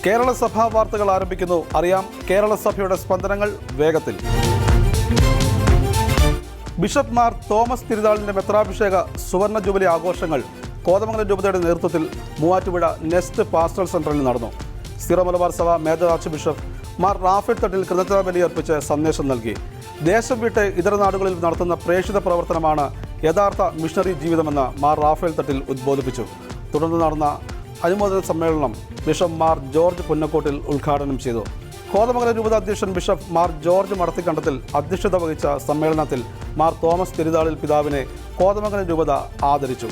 കേരള സഭാ വാർത്തകൾ ആരംഭിക്കുന്നു. അറിയാം കേരള സഭയുടെ സ്പന്ദനങ്ങൾ വേഗത്തിൽ. ബിഷപ്പ് മാർ തോമസ് തിരുനാളിൻ്റെ മെത്രാഭിഷേക സുവർണ ജൂബിലി ആഘോഷങ്ങൾ കോതമംഗലം രൂപതയുടെ നേതൃത്വത്തിൽ മൂവാറ്റുപുഴ നെസ്റ്റ് പാസ്റ്ററൽ സെന്ററിൽ നടന്നു. സീറോ മലബാർ സഭ major archbishop Mar Raphael Thattil കൃതജ്ഞതാ ബലി അർപ്പിച്ച് സന്ദേശം നൽകി. ദേശം വിട്ട് ഇതര നാടുകളിൽ നടത്തുന്ന പ്രേക്ഷിത പ്രവർത്തനമാണ് യഥാർത്ഥ മിഷണറി ജീവിതമെന്ന് മാർ റാഫേൽ തട്ടിൽ ഉദ്ബോധിപ്പിച്ചു. തുടർന്ന് നടന്ന അനുമോദന സമ്മേളനം ബിഷപ്പ് മാർ ജോർജ് പുന്നക്കോട്ടിൽ ഉദ്ഘാടനം ചെയ്തു. കോതമംഗലം രൂപത അധ്യക്ഷൻ ബിഷപ്പ് മാർ ജോർജ് മടത്തിക്കണ്ടത്തിൽ അധ്യക്ഷത വഹിച്ച സമ്മേളനത്തിൽ മാർ തോമസ് തിരുനാളിൽ പിതാവിനെ കോതമംഗലം രൂപത ആദരിച്ചു.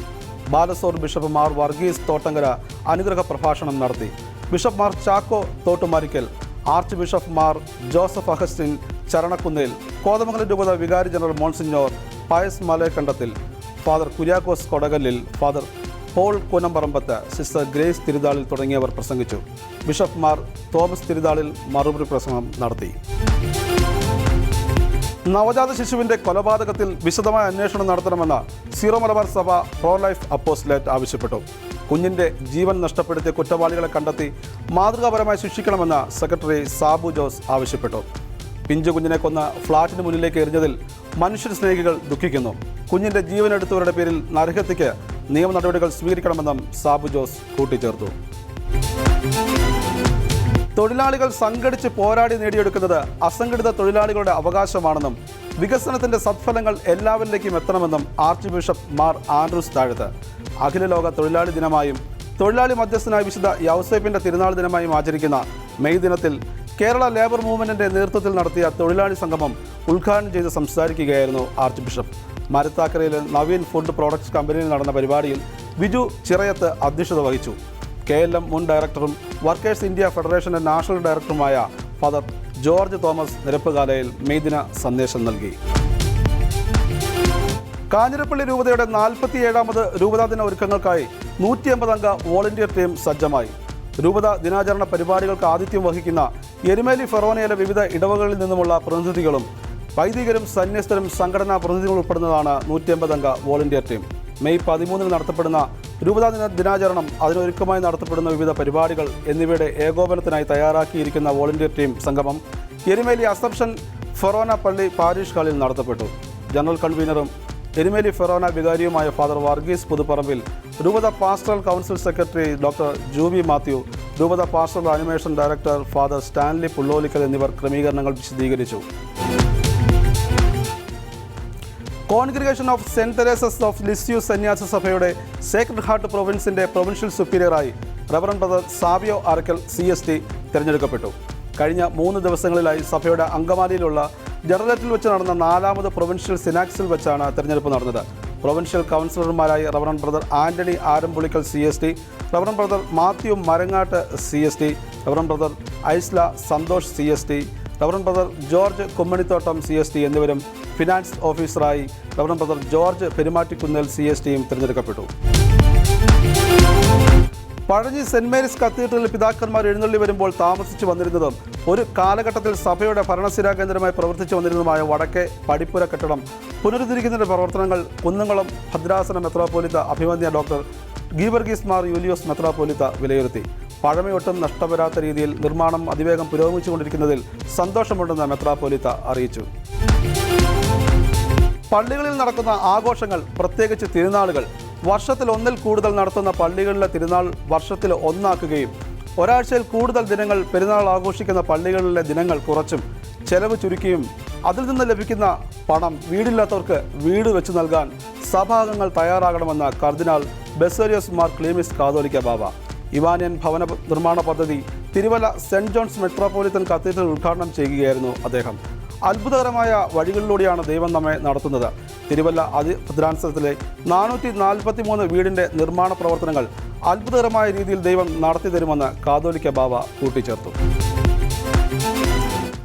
ബാലസോർ ബിഷപ്പ് മാർ വർഗീസ് തോട്ടങ്കര അനുഗ്രഹ പ്രഭാഷണം നടത്തി. Bishop Mar Chacko Thottumarickal, archbishop Mar Joseph Augustine Charanakunnel, Kothamangalam രൂപത വികാരി general monsignor Pius Malayakandathil, father Kuriakose Kodakallil, father Paul Kunamparampath, sister Grace Thirunalil തുടങ്ങിയവർ പ്രസംഗിച്ചു. ബിഷപ്പ് മാർ തോമസ് തിരുനാളിൽ മറുപടി പ്രസംഗം നടത്തി. നവജാത ശിശുവിൻ്റെ കൊലപാതകത്തിൽ വിശദമായ അന്വേഷണം നടത്തണമെന്ന് സീറോ മലബാർ സഭ പ്രോ ലൈഫ് അപ്പോസ്റ്റലേറ്റ് ആവശ്യപ്പെട്ടു. കുഞ്ഞിൻ്റെ ജീവൻ നഷ്ടപ്പെടുത്തിയ കുറ്റവാളികളെ കണ്ടെത്തി മാതൃകാപരമായി ശിക്ഷിക്കണമെന്ന് സെക്രട്ടറി സാബു ജോസ് ആവശ്യപ്പെട്ടു. പിഞ്ചു കുഞ്ഞിനെ കൊന്ന് ഫ്ളാറ്റിന് മുന്നിലേക്ക് എറിഞ്ഞതിൽ മനുഷ്യ സ്നേഹികൾ ദുഃഖിക്കുന്നു. കുഞ്ഞിൻ്റെ ജീവനെടുത്തവരുടെ പേരിൽ നരഹത്യയ്ക്ക് നിയമ നടപടികൾ സ്വീകരിക്കണമെന്നും സാബു ജോസ് കൂട്ടിച്ചേർത്തു. തൊഴിലാളികൾ സംഘടിച്ച് പോരാടി നേടിയെടുക്കുന്നത് അസംഘടിത തൊഴിലാളികളുടെ അവകാശമാണെന്നും വികസനത്തിൻ്റെ സത്ഫലങ്ങൾ എല്ലാവരിലേക്കും എത്തണമെന്നും ആർച്ച് ബിഷപ്പ് മാർ ആൻഡ്രൂസ് താഴത്ത് അഖില ലോക തൊഴിലാളി ദിനമായും തൊഴിലാളി മധ്യസ്ഥനായ വിശുദ്ധ യൗസേപ്പിൻ്റെ തിരുനാൾ ദിനമായും ആചരിക്കുന്ന മെയ് ദിനത്തിൽ കേരള ലേബർ മൂവ്മെൻറ്റിൻ്റെ നേതൃത്വത്തിൽ നടത്തിയ തൊഴിലാളി സംഗമം ഉദ്ഘാടനം ചെയ്ത് സംസാരിക്കുകയായിരുന്നു ആർച്ച് ബിഷപ്പ്. മരത്താക്കരയിലെ നവീൻ ഫുഡ് പ്രോഡക്ട്സ് കമ്പനിയിൽ നടന്ന പരിപാടിയിൽ വിജു ചിറയത്ത് അധ്യക്ഷത വഹിച്ചു. KLM മുൻ ഡയറക്ടറും വർക്കേഴ്സ് ഇന്ത്യ ഫെഡറേഷൻ്റെ നാഷണൽ ഡയറക്ടറുമായ ഫാദർ ജോർജ് തോമസ് നിരപ്പുകാലയിൽ മെയ് ദിന സന്ദേശം നൽകി. കാഞ്ഞിരപ്പള്ളി രൂപതയുടെ 47ാമത് രൂപതാ ദിന ഒരുക്കങ്ങൾക്കായി 150 അംഗ വോളണ്ടിയർ ടീം സജ്ജമായി. രൂപത ദിനാചരണ പരിപാടികൾക്ക് ആതിഥ്യം വഹിക്കുന്ന എരുമേലി ഫെറോനയിലെ വിവിധ ഇടവകളിൽ നിന്നുമുള്ള പ്രതിനിധികളും വൈദികരും സന്യസ്തരും സംഘടനാ പ്രതിനിധികൾ ഉൾപ്പെടുന്നതാണ് 150 അംഗ വോളണ്ടിയർ ടീം. മെയ് 13 നടത്തപ്പെടുന്ന രൂപതാ ദിനാചരണം, അതിനൊരുക്കമായി നടത്തപ്പെടുന്ന വിവിധ പരിപാടികൾ എന്നിവയുടെ ഏകോപനത്തിനായി തയ്യാറാക്കിയിരിക്കുന്ന വോളണ്ടിയർ ടീം സംഗമം എരുമേലി അസംപ്ഷൻ ഫെറോന പള്ളി പാരിഷ് ഹാളിൽ നടത്തപ്പെട്ടു. ജനറൽ കൺവീനറും എരുമേലി ഫെറോന വികാരിയുമായ ഫാദർ വർഗീസ് പുതുപ്പറമ്പിൽ, രൂപത pastoral council secretary doctor Jubi Mathew, രൂപത pastoral animation director father Stanley Pullolickal എന്നിവർ ക്രമീകരണങ്ങൾ വിശദീകരിച്ചു. Congregation of saint Teresa's of Lisieux സന്യാസ സഭയുടെ സേക്രഡ് ഹാർട്ട് പ്രൊവിൻസിൻ്റെ പ്രൊവിൻഷ്യൽ സുപ്പീരിയറായി reverend brother Savio Arakkal CST തിരഞ്ഞെടുക്കപ്പെട്ടു. കഴിഞ്ഞ 3 ദിവസങ്ങളിലായി സഭയുടെ അങ്കമാലിയിലുള്ള ജനറേറ്റിൽ വെച്ച് നടന്ന 4ാമത് പ്രൊവിൻഷ്യൽ സിനാക്സിൽ വെച്ചാണ് തിരഞ്ഞെടുപ്പ് നടന്നത്. പ്രൊവിൻഷ്യൽ കൗൺസിലർമാരായി reverend brother Antony Arampulickal CST, reverend brother Mathew Marangattu CST, reverend brother Aisla Santhosh CST, reverend brother George Kummanithottam CST എന്നിവരും ഫിനാൻസ് ഓഫീസറായി റവറൻ ബ്രദർ ജോർജ് പെരുമാറ്റിക്കുന്നേൽ CSTയും തിരഞ്ഞെടുക്കപ്പെട്ടു. പഴഞ്ഞി സെന്റ് മേരീസ് കത്തീഡ്രലിൽ പിതാക്കന്മാർ എഴുന്നള്ളി വരുമ്പോൾ താമസിച്ചു വന്നിരുന്നതും ഒരു കാലഘട്ടത്തിൽ സഭയുടെ ഭരണസിരാ കേന്ദ്രമായി പ്രവർത്തിച്ചു വന്നിരുന്നതുമായ വടക്കേ പടിപ്പുര കെട്ടിടം പുനരുദ്ധരിക്കുന്നതിൻ്റെ പ്രവർത്തനങ്ങൾ കുന്നംകുളം ഭദ്രാസന മെത്രാപ്പോലിത്ത അഭിമന്യ ഡോക്ടർ ഗീവർഗീസ് മാർ യൂലിയോസ് മെത്രാപ്പോലിത്ത വിലയിരുത്തി. പഴമയൊട്ടും നഷ്ടപ്പെടാത്ത രീതിയിൽ നിർമ്മാണം അതിവേഗം പുരോഗമിച്ചുകൊണ്ടിരിക്കുന്നതിൽ സന്തോഷമുണ്ടെന്ന് മെത്രാപ്പോലിത്ത അറിയിച്ചു. പള്ളികളിൽ നടക്കുന്ന ആഘോഷങ്ങൾ, പ്രത്യേകിച്ച് തിരുനാളുകൾ, വർഷത്തിൽ 1-ൽ കൂടുതൽ നടത്തുന്ന പള്ളികളിലെ തിരുനാൾ വർഷത്തിൽ 1ആക്കുകയും ഒരാഴ്ചയിൽ കൂടുതൽ ദിനങ്ങൾ പെരുന്നാൾ ആഘോഷിക്കുന്ന പള്ളികളിലെ ദിനങ്ങൾ കുറച്ചും ചെലവ് ചുരുക്കിയും അതിൽ നിന്ന് ലഭിക്കുന്ന പണം വീടില്ലാത്തവർക്ക് വീട് വെച്ച് നൽകാൻ സഭാംഗങ്ങൾ തയ്യാറാകണമെന്ന് കർദിനാൾ ബെസേലിയോസ് മാർ ക്ലീമിസ് കാതോലിക്ക ബാവ. ഇവാനിയൻ ഭവന നിർമ്മാണ പദ്ധതി Thiruvalla saint John's metropolitan cathedral ഉദ്ഘാടനം ചെയ്യുകയായിരുന്നു അദ്ദേഹം. അത്ഭുതകരമായ വഴികളിലൂടെയാണ് ദൈവം നമ്മെ നടത്തുന്നത്. തിരുവല്ല അതിഭദ്രാസനത്തിലെ 443 വീടിൻ്റെ നിർമ്മാണ പ്രവർത്തനങ്ങൾ അത്ഭുതകരമായ രീതിയിൽ ദൈവം നടത്തി തരുമെന്ന് കാതോലിക്ക ബാവ കൂട്ടിച്ചേർത്തു.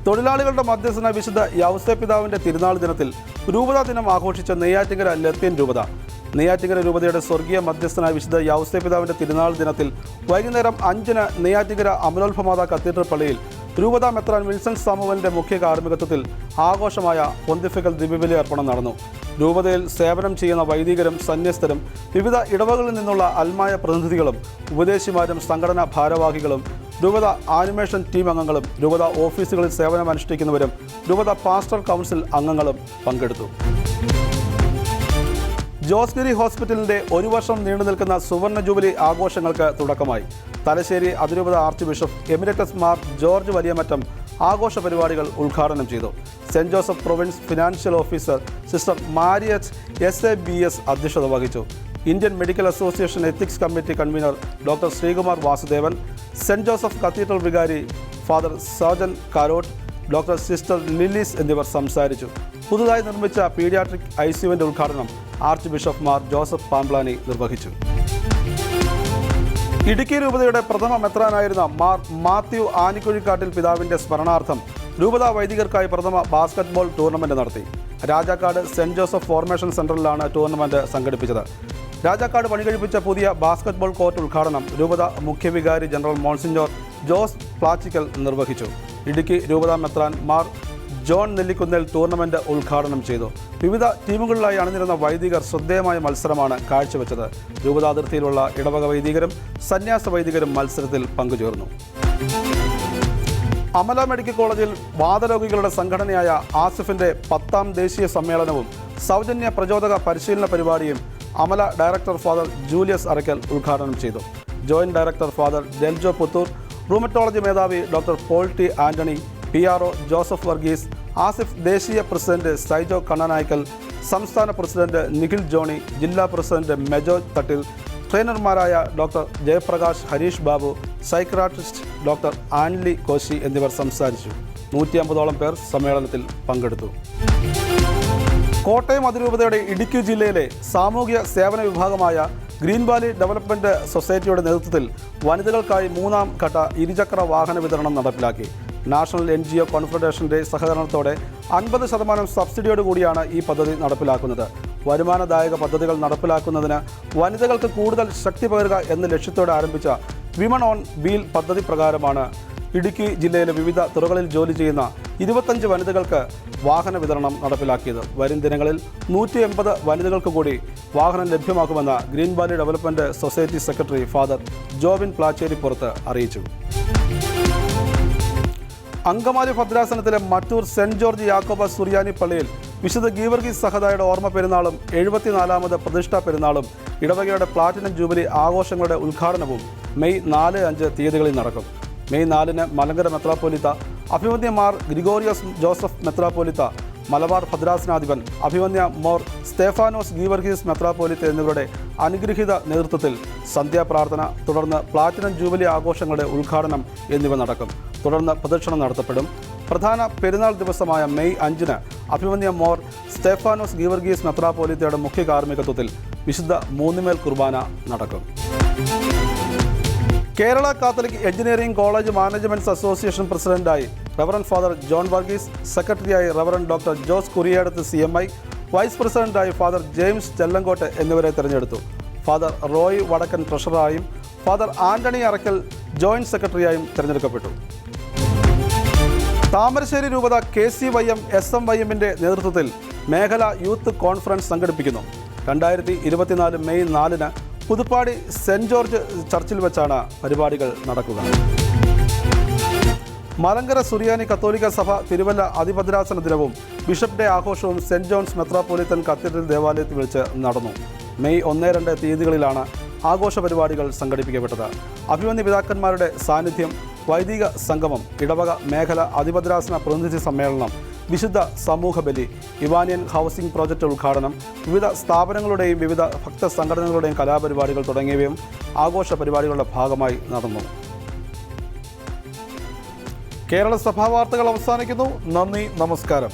തൊഴിലാളികളുടെ മധ്യസ്ഥന വിശുദ്ധ യൗസേപ്പിതാവിൻ്റെ തിരുനാൾ ദിനത്തിൽ രൂപതാ ദിനം ആഘോഷിച്ച നെയ്യാറ്റിങ്കര ലത്തീൻ രൂപത. നെയ്യാറ്റിങ്കര രൂപതയുടെ സ്വർഗീയ മധ്യസ്ഥനായ വിശുദ്ധ യൗസേപ്പിതാവിൻ്റെ തിരുനാൾ ദിനത്തിൽ വൈകുന്നേരം 5-ന് നെയ്യാറ്റിങ്കര അമലോത്ഭമാത കത്തീഡ്രൽ പള്ളിയിൽ രൂപതാ മെത്രാൻ വിൽസൺ സാമുവലിന്റെ മുഖ്യ കാർമ്മികത്വത്തിൽ ആഘോഷമായ പൊന്തിഫിക്കൽ ദിവ്യബലി അർപ്പണം നടന്നു. രൂപതയിൽ സേവനം ചെയ്യുന്ന വൈദികരും സന്യസ്തരും വിവിധ ഇടവകളിൽ നിന്നുള്ള അൽമായ പ്രതിനിധികളും ഉപദേശിമാരും സംഘടനാ ഭാരവാഹികളും രൂപത ആനിമേഷൻ ടീം അംഗങ്ങളും രൂപത ഓഫീസുകളിൽ സേവനമനുഷ്ഠിക്കുന്നവരും രൂപത പാസ്റ്റർ കൗൺസിൽ അംഗങ്ങളും പങ്കെടുത്തു. ജോസ്ഗിരി ഹോസ്പിറ്റലിന്റെ 1 വർഷം നീണ്ടു നിൽക്കുന്ന സുവർണ ജൂബിലി ആഘോഷങ്ങൾക്ക് തുടക്കമായി. തലശ്ശേരി അതിരൂപത archbishop emeritus Mar George Valiyamattam ആഘോഷ പരിപാടികൾ ഉദ്ഘാടനം ചെയ്തു. Saint Joseph province financial officer sister Mariet SABS അധ്യക്ഷത വഹിച്ചു. Indian medical association ethics committee convener doctor Sreekumar Vasudevan, saint Joseph cathedral വികാരി father Sojan Karott, doctor sister Lillies എന്നിവർ സംസാരിച്ചു. പുതുതായി നിർമ്മിച്ച പീഡിയാട്രിക് ICUവിന്റെ ഉദ്ഘാടനം ആർച്ച് ബിഷപ്പ് മാർ ജോസഫ് പാംപ്ലാനി നിർവഹിച്ചു. ഇടുക്കി രൂപതയുടെ പ്രഥമ മെത്രാനായിരുന്ന മാർ മാത്യു ആനിക്കുഴിക്കാട്ടിൽ പിതാവിന്റെ സ്മരണാർത്ഥം രൂപതാ വൈദികർക്കായി പ്രഥമ ബാസ്കറ്റ്ബോൾ ടൂർണമെന്റ് നടത്തി. രാജാക്കാട് സെന്റ് ജോസഫ് ഫോർമേഷൻ സെന്ററിലാണ് ടൂർണമെന്റ് സംഘടിപ്പിച്ചത്. രാജാക്കാട് പണികഴിപ്പിച്ച പുതിയ ബാസ്കറ്റ്ബോൾ കോർട്ട് ഉദ്ഘാടനം രൂപത മുഖ്യവികാരി ജനറൽ മോൺസിഞ്ഞോർ ജോസ് പ്ലാച്ചിക്കൽ നിർവഹിച്ചു. ഇടുക്കി രൂപതാ മെത്രാൻ മാർ ജോൺ നെല്ലിക്കുന്നേൽ ടൂർണമെന്റ് ഉദ്ഘാടനം ചെയ്തു. വിവിധ ടീമുകളിലായി അണിനിരുന്ന വൈദികർ ശ്രദ്ധേയമായ മത്സരമാണ് കാഴ്ചവെച്ചത്. രൂപതാതിർത്തിയിലുള്ള ഇടവക വൈദികരും സന്യാസ വൈദികരും മത്സരത്തിൽ പങ്കുചേർന്നു. അമല മെഡിക്കൽ കോളേജിൽ വാതരോഗികളുടെ സംഘടനയായ ആസിഫിന്റെ 10ാം ദേശീയ സമ്മേളനവും സൗജന്യ പ്രചോദക പരിശീലന പരിപാടിയും അമല ഡയറക്ടർ ഫാദർ ജൂലിയസ് അറയ്ക്കൽ ഉദ്ഘാടനം ചെയ്തു. Joint director father Deljo Puthur, rheumatology മേധാവി doctor Paul T Antony, PRO Joseph Varghese, Asif ദേശീയ പ്രസിഡന്റ് സൈജോ കണ്ണനായ്ക്കൽ, സംസ്ഥാന പ്രസിഡന്റ് നിഖിൽ ജോണി, ജില്ലാ പ്രസിഡന്റ് മെജോ തട്ടിൽ, ട്രെയിനർമാരായ doctor Jayaprakash, Harish Babu, psychiatrist doctor Anly Koshy എന്നിവർ സംസാരിച്ചു. 150ഓളം പേർ സമ്മേളനത്തിൽ പങ്കെടുത്തു. കോട്ടയം അതിരൂപതയുടെ ഇടുക്കി ജില്ലയിലെ സാമൂഹ്യ സേവന വിഭാഗമായ ഗ്രീൻ വാലി ഡെവലപ്മെന്റ് സൊസൈറ്റിയുടെ നേതൃത്വത്തിൽ വനിതകൾക്കായി 3ാം ഘട്ട ഇരുചക്ര വാഹന വിതരണം നടപ്പിലാക്കി. നാഷണൽ NGO കോൺഫെഡറേഷന്റെ സഹകരണത്തോടെ 50% സബ്സിഡിയോടുകൂടിയാണ് ഈ പദ്ധതി നടപ്പിലാക്കുന്നത്. വരുമാനദായക പദ്ധതികൾ നടപ്പിലാക്കുന്നതിന് വനിതകൾക്ക് കൂടുതൽ ശക്തി പകരുക എന്ന ലക്ഷ്യത്തോടെ ആരംഭിച്ച വിമൺ ഓൺ വീൽ പദ്ധതി പ്രകാരമാണ് ഇടുക്കി ജില്ലയിലെ വിവിധ തുറകളിൽ ജോലി ചെയ്യുന്ന 25 വനിതകൾക്ക് വാഹന വിതരണം നടപ്പിലാക്കിയത്. വരും ദിനങ്ങളിൽ 180 വനിതകൾക്ക് കൂടി വാഹനം ലഭ്യമാക്കുമെന്ന് green valley development society secretary father Jobin Placheripurath അറിയിച്ചു. അങ്കമാലി ഭദ്രാസനത്തിലെ മറ്റൂർ സെന്റ് ജോർജ് യാക്കോബ സുറിയാനി പള്ളിയിൽ വിശുദ്ധ ഗീവർഗീസ് സഹദായുടെ ഓർമ്മ പെരുന്നാളും 74ാമത് പ്രതിഷ്ഠാ പെരുന്നാളും ഇടവകയുടെ പ്ലാറ്റിനം ജൂബിലി ആഘോഷങ്ങളുടെ ഉദ്ഘാടനവും മെയ് 4-5 തീയതികളിൽ നടക്കും. മെയ് 4-ന് മലങ്കര മെത്രാപ്പോലിത്ത അഭിമന്യ മാർ ഗ്രിഗോറിയോസ് ജോസഫ് മെത്രാപ്പോലിത്ത, മലബാർ ഭദ്രാസനാധിപൻ അഭിമന്യ മോർ സ്തേഫാനോസ് ഗീവർഗീസ് മെത്രാപ്പോലിത്ത എന്നിവരുടെ അനുഗ്രഹീത നേതൃത്വത്തിൽ സന്ധ്യാപ്രാർത്ഥന, തുടർന്ന് പ്ലാറ്റിനം ജൂബിലി ആഘോഷങ്ങളുടെ ഉദ്ഘാടനം എന്നിവ നടക്കും. തുടർന്ന് പ്രദക്ഷിണം നടത്തപ്പെടും. പ്രധാന പെരുന്നാൾ ദിവസമായ മെയ് 5-ന് അഭിമന്യ മോർ സ്തേഫാനോസ് ഗീവർഗീസ് മെത്രാപ്പോലിത്തയുടെ മുഖ്യ കാർമ്മികത്വത്തിൽ വിശുദ്ധ മൂന്നുമേൽ കുർബാന നടക്കും. Kerala catholic engineering college managements association പ്രസിഡന്റായി റവറൻ ഫാദർ ജോൺ വർഗീസ്, സെക്രട്ടറിയായി reverend doctor Jose Kuriyadath CMI, vice പ്രസിഡന്റായി ഫാദർ ജെയിംസ് ചെല്ലങ്കോട്ട് എന്നിവരെ തിരഞ്ഞെടുത്തു. ഫാദർ റോയ് വടക്കൻ ട്രഷററായും ഫാദർ ആന്റണി അറക്കൽ ജോയിന്റ് സെക്രട്ടറിയായും തിരഞ്ഞെടുക്കപ്പെട്ടു. താമരശ്ശേരി രൂപത KCYM SMYMന്റെ നേതൃത്വത്തിൽ മേഖലാ യൂത്ത് കോൺഫറൻസ് സംഘടിപ്പിക്കുന്നു. 2024 മെയ് 4-ന് പുതുപ്പാടി സെന്റ് ജോർജ് ചർച്ചിൽ വെച്ചാണ് പരിപാടികൾ നടക്കുക. മലങ്കര സുറിയാനി കത്തോലിക്ക സഭ തിരുവല്ല അതിഭദ്രാസന ദിനവും ബിഷപ്പ് ഡേ ആഘോഷവും സെന്റ് ജോൺസ് മെത്രാപ്പോലിത്തൻ കത്തീഡ്രൽ ദേവാലയത്തിൽ വെച്ച് നടന്നു. മെയ് 1-2 തീയതികളിലാണ് ആഘോഷ പരിപാടികൾ സംഘടിപ്പിക്കപ്പെട്ടത്. അഭിമന്യ പിതാക്കന്മാരുടെ സാന്നിധ്യം, വൈദിക സംഗമം, ഇടവക മേഖല അതിഭദ്രാസന പ്രതിനിധി സമ്മേളനം, വിശുദ്ധ സമൂഹ ബലി, ഇവാനിയൻ ഹൗസിംഗ് പ്രോജക്റ്റ് ഉദ്ഘാടനം, വിവിധ സ്ഥാപനങ്ങളുടെയും വിവിധ ഭക്ത സംഘടനകളുടെയും കലാപരിപാടികൾ തുടങ്ങിയവയും ആഘോഷ പരിപാടികളുടെ ഭാഗമായി നടന്നു. കേരള സഭാ വാർത്തകൾ അവസാനിക്കുന്നു. നന്ദി, നമസ്കാരം.